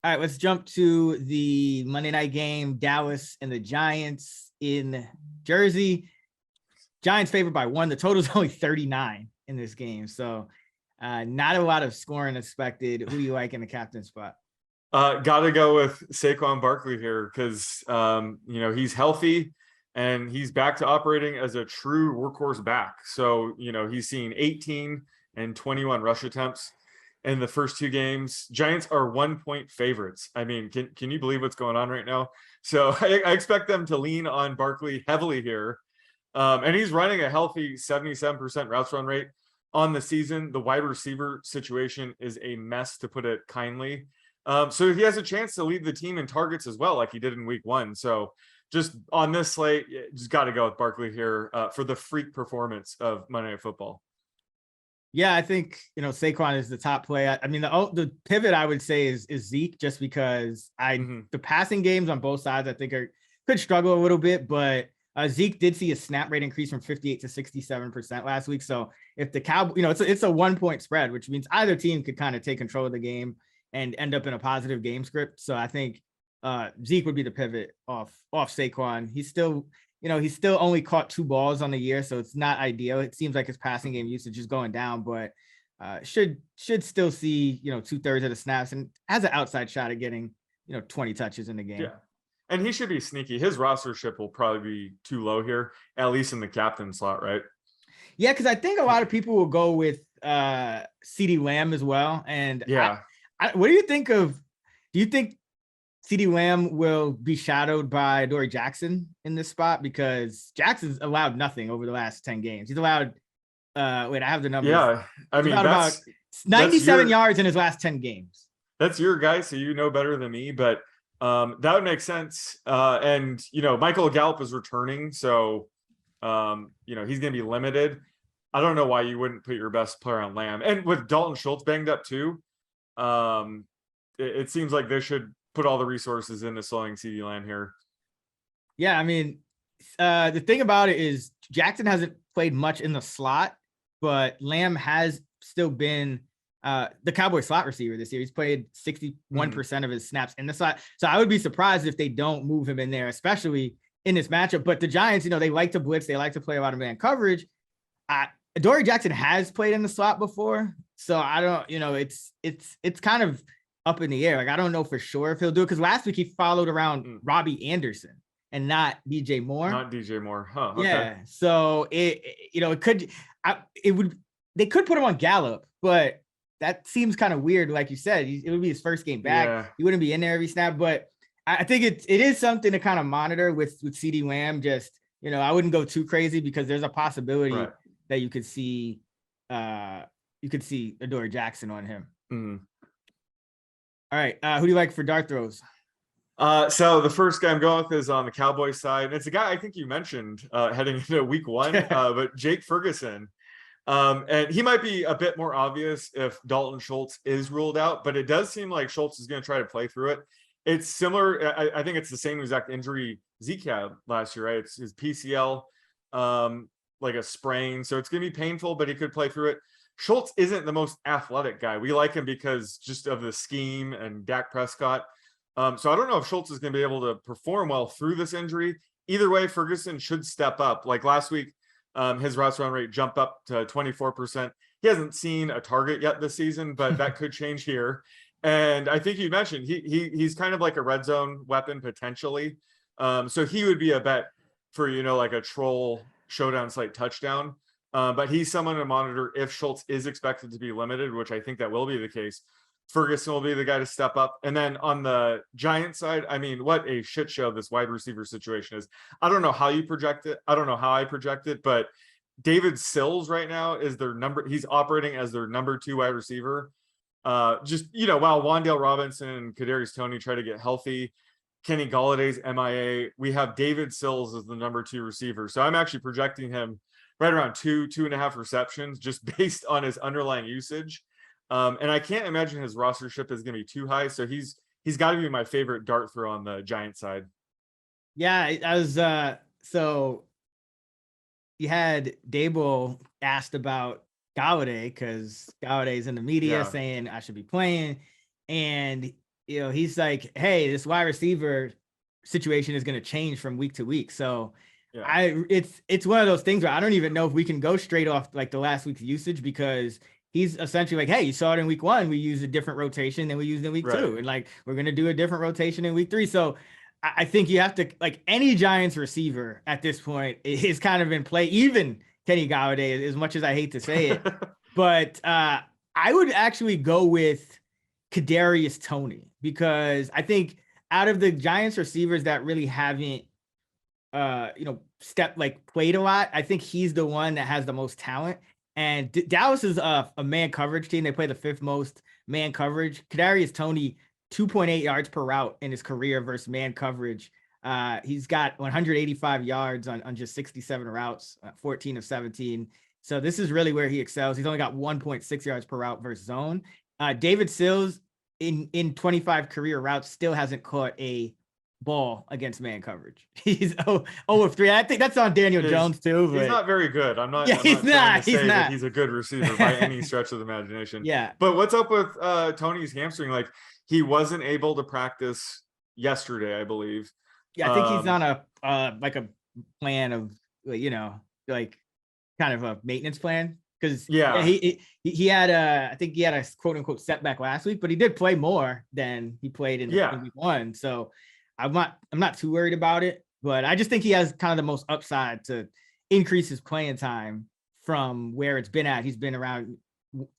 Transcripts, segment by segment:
All right, let's jump to the Monday night game, Dallas and the Giants in Jersey. Giants favored by 1. The total is only 39 in this game. So not a lot of scoring expected. Who do you like in the captain spot? Gotta go with Saquon Barkley here because he's healthy and he's back to operating as a true workhorse back. So he's seen 18 and 21 rush attempts in the first 2 games. Giants are 1-point favorites. I mean, can you believe what's going on right now? So I expect them to lean on Barkley heavily here, and he's running a healthy 77% routes run rate on the season. The wide receiver situation is a mess, to put it kindly. So he has a chance to lead the team in targets as well, like he did in week 1. So just on this slate, just got to go with Barkley here for the freak performance of Monday Night Football. Yeah, I think, Saquon is the top play. I mean, the pivot I would say is Zeke, just because the passing games on both sides, I think could struggle a little bit, but Zeke did see a snap rate increase from 58 to 67% last week. So if the Cowboys, it's a 1-point spread, which means either team could kind of take control of the game and end up in a positive game script. So I think Zeke would be the pivot off Saquon. He's still only caught 2 balls on the year, so it's not ideal. It seems like his passing game usage is going down, but should still see 2/3 of the snaps and has an outside shot at getting 20 touches in the game. Yeah, and he should be sneaky. His rostership will probably be too low here, at least in the captain slot, right? Yeah, because I think a lot of people will go with CeeDee Lamb as well. And yeah, what do you think of? Do you think CeeDee Lamb will be shadowed by Adoree Jackson in this spot? Because Jackson's allowed nothing over the last 10 games. He's allowed, I have the numbers. Yeah, I mean, about 97 yards in his last 10 games. That's your guy, so you know better than me, but that would make sense. And Michael Gallup is returning, so he's going to be limited. I don't know why you wouldn't put your best player on Lamb. And with Dalton Schultz banged up too, it seems like they should put all the resources into slowing CeeDee Lamb here. Yeah, I mean, the thing about it is Jackson hasn't played much in the slot, but Lamb has still been the Cowboys slot receiver this year. He's played 61% of his snaps in the slot. So I would be surprised if they don't move him in there, especially in this matchup. But the Giants, they like to blitz. They like to play a lot of man coverage. Adoree Jackson has played in the slot before. So I don't, it's kind of up in the air. Like, I don't know for sure if he'll do it, because last week he followed around Robbie Anderson and not DJ Moore. Not DJ Moore, huh? Okay. Yeah. So they could put him on Gallup, but that seems kind of weird. Like you said, it would be his first game back. Yeah. He wouldn't be in there every snap, but I think it is something to kind of monitor with CeeDee Lamb. Just, I wouldn't go too crazy, because there's a possibility that you could see Adoree Jackson on him. All right. Who do you like for dart throws? So the first guy I'm going with is on the Cowboys side. It's a guy I think you mentioned heading into week 1, but Jake Ferguson. And he might be a bit more obvious if Dalton Schultz is ruled out, but it does seem like Schultz is going to try to play through it. It's similar. I think it's the same exact injury Zeke had last year, right? It's his PCL, like a sprain. So it's going to be painful, but he could play through it. Schultz isn't the most athletic guy. We like him because just of the scheme and Dak Prescott. So I don't know if Schultz is going to be able to perform well through this injury. Either way, Ferguson should step up. Like last week, his route run rate jumped up to 24%. He hasn't seen a target yet this season, but that could change here. And I think you mentioned he's kind of like a red zone weapon potentially. So he would be a bet for, like a troll Showdown Slate touchdown. But he's someone to monitor if Schultz is expected to be limited, which I think that will be the case. Ferguson will be the guy to step up. And then on the Giants side, I mean, what a shit show this wide receiver situation is. I don't know how you project it. I don't know how I project it, but David Sills right now is he's operating as their number 2 wide receiver. While Wan'Dale Robinson and Kadarius Toney try to get healthy, Kenny Galladay's MIA, we have David Sills as the number 2 receiver. So I'm actually projecting him right around 2.5 receptions just based on his underlying usage. And I can't imagine his rostership is going to be too high. So he's got to be my favorite dart throw on the Giants side. Yeah, I was so you had Dable asked about Galladay, because Galladay's in the media saying I should be playing. And he's like, hey, this wide receiver situation is going to change from week to week. So it's one of those things where I don't even know if we can go straight off like the last week's usage, because he's essentially like, hey, you saw it in week 1, we used a different rotation than we used in week 2. And like, we're going to do a different rotation in week 3. So I think you have to, like, any Giants receiver at this point is kind of in play, even Kenny Golladay, as much as I hate to say it. But I would actually go with Kadarius Toney, because I think out of the Giants receivers that really haven't, played a lot, I think he's the one that has the most talent. And Dallas is a man coverage team. They play the 5th most man coverage. Kadarius Toney, 2.8 yards per route in his career versus man coverage. He's got 185 yards on just 67 routes, 14 of 17. So this is really where he excels. He's only got 1.6 yards per route versus zone. David Sills in 25 career routes still hasn't caught a ball against man coverage. He's 0 of 3. I think that's on Daniel Jones too. But he's not very good. I'm not. Yeah, he's not. That he's a good receiver by any stretch of the imagination. Yeah. But what's up with Tony's hamstring? Like, he wasn't able to practice yesterday, I believe. Yeah, I think he's on a plan of, kind of a maintenance plan, because he had I think he had a quote unquote setback last week, but he did play more than he played in week 1. So I'm not too worried about it, but I just think he has kind of the most upside to increase his playing time from where it's been at. He's been around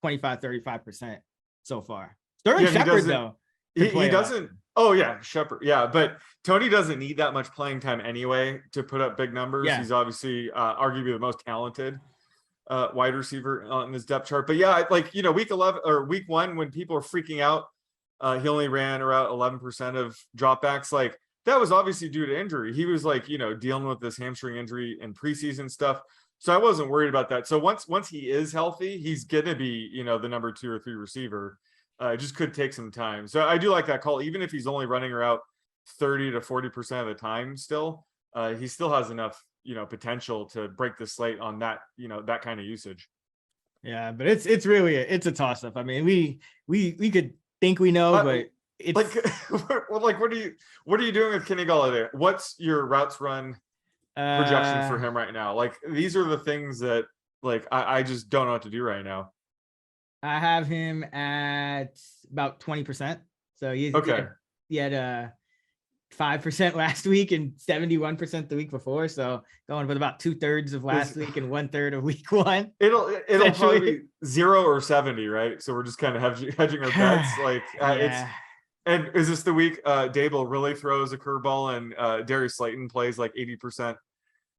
25-35% so far. Sterling Shepard, though. He doesn't. Oh yeah, Shepard. Yeah, but Tony doesn't need that much playing time anyway to put up big numbers. Yeah. He's obviously arguably the most talented wide receiver on this depth chart. But yeah, week 11 or week 1, when people are freaking out, he only ran around 11% of dropbacks. Like, that was obviously due to injury. He was dealing with this hamstring injury and preseason stuff. So I wasn't worried about that. So once he is healthy, he's gonna be the number 2 or 3 receiver. It just could take some time. So I do like that call, even if he's only running around 30 to 40% of the time. Still, he still has enough potential to break the slate on that that kind of usage. Yeah, but it's really a toss up. I mean, we could think we know, but it's what are you doing with Kenny Golladay? What's your routes run projection for him right now? Like, these are the things that I just don't know what to do right now. I have him at about 20%. So he's okay. He had 5% last week and 71% the week before. So going with about 2/3 of last week and 1/3 of week 1. It'll probably be 0 or 70, right? So we're just kind of hedging our bets. And is this the week Dable really throws a curveball and Darius Slayton plays like 80%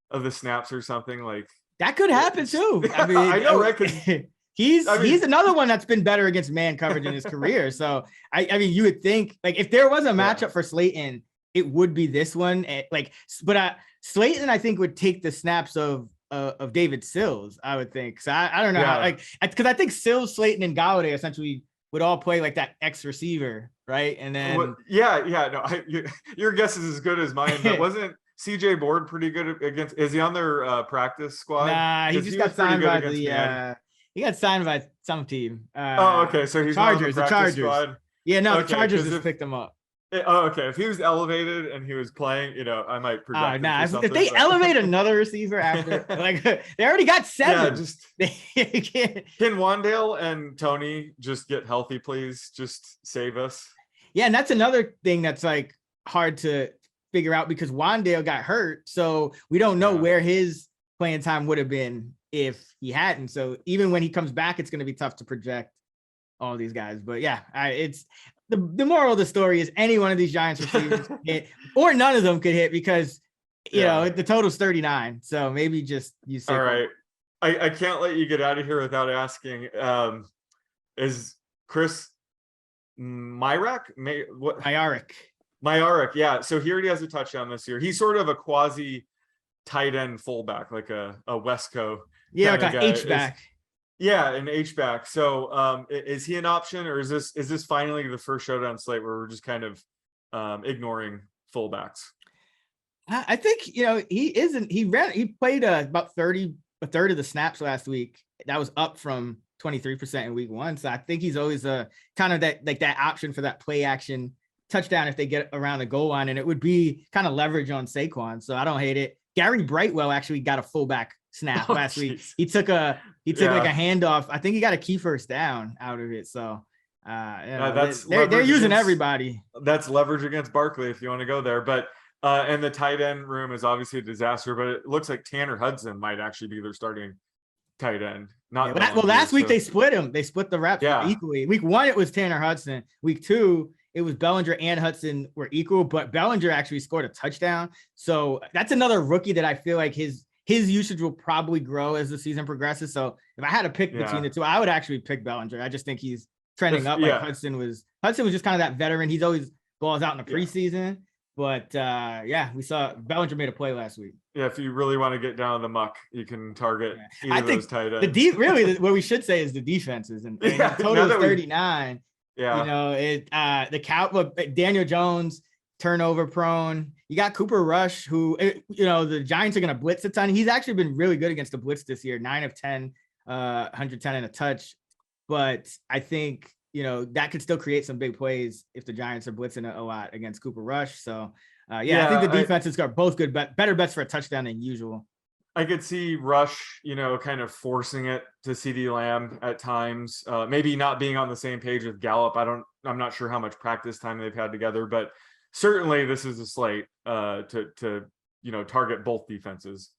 of the snaps or something? Like, that could happen too. I mean, I know, right? He's another one that's been better against man coverage in his career. So I mean, you would think, like, if there was a matchup for Slayton, it would be this one. But Slayton, I think, would take the snaps of David Sills, I would think. So I don't know how, because I think Sills, Slayton, and Golladay essentially would all play like that X receiver, right? And then your guess is as good as mine. But wasn't CJ Board pretty good against? Is he on their practice squad? Nah, he just got signed by the. He got signed by some team. Okay. So he's Chargers. The Chargers. Squad. Yeah, no, the Chargers just picked him up. Okay. If he was elevated and he was playing, I might project. If they elevate another receiver after, they already got 7. Yeah, can Wandale and Tony just get healthy, please? Just save us. Yeah, and that's another thing that's hard to figure out, because Wandale got hurt, so we don't know where his playing time would have been if he hadn't. So even when he comes back, it's going to be tough to project all these guys. But yeah, it's the moral of the story is any one of these Giants receivers can hit, or none of them could hit, because the total's 39. So maybe just use. All right, I can't let you get out of here without asking. Is Chris Myarick? Myarick, yeah. So he already has a touchdown this year. He's sort of a quasi tight end fullback, like a Wesco. Yeah, like an H-back. An H-back. So is he an option, or is this finally the first Showdown Slate where we're just kind of ignoring fullbacks? I think he isn't. He played about a third of the snaps last week. That was up from 23% in week 1. So I think he's always kind of that option for that play action touchdown if they get around the goal line, and it would be kind of leverage on Saquon. So I don't hate it. Gary Brightwell actually got a fullback snap last week. He took like a handoff. I think he got a key first down out of it. So they're using everybody. That's leverage against Barkley if you want to go there. But and the tight end room is obviously a disaster, but it looks like Tanner Hudson might actually be their starting tight end. Last week they split him. They split the reps equally. Week 1, it was Tanner Hudson. Week 2, it was Bellinger and Hudson were equal, but Bellinger actually scored a touchdown. So that's another rookie that I feel like his usage will probably grow as the season progresses. So if I had to pick between the two, I would actually pick Bellinger. I just think he's trending up. Like Hudson was just kind of that veteran. He's always balls out in the preseason. But we saw Bellinger made a play last week. Yeah, if you really want to get down in the muck, you can target either of those tight ends. What we should say is the defenses, and total is 39. Daniel Jones, turnover prone. You got Cooper Rush, who the Giants are going to blitz a ton. He's actually been really good against the blitz this year, 9 of 10, 110 and a touch. But I think that could still create some big plays if the Giants are blitzing a lot against Cooper Rush. So, I think the defenses got both good, better bets for a touchdown than usual. I could see Rush, kind of forcing it to CeeDee Lamb at times, maybe not being on the same page with Gallup. I'm not sure how much practice time they've had together, but certainly this is a slate to target both defenses.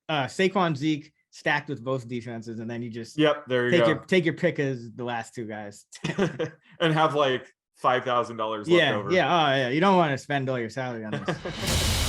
Saquon, Zeke, stacked with both defenses, and then you just take your pick as the last two guys and have like $5,000 left over. You don't want to spend all your salary on this.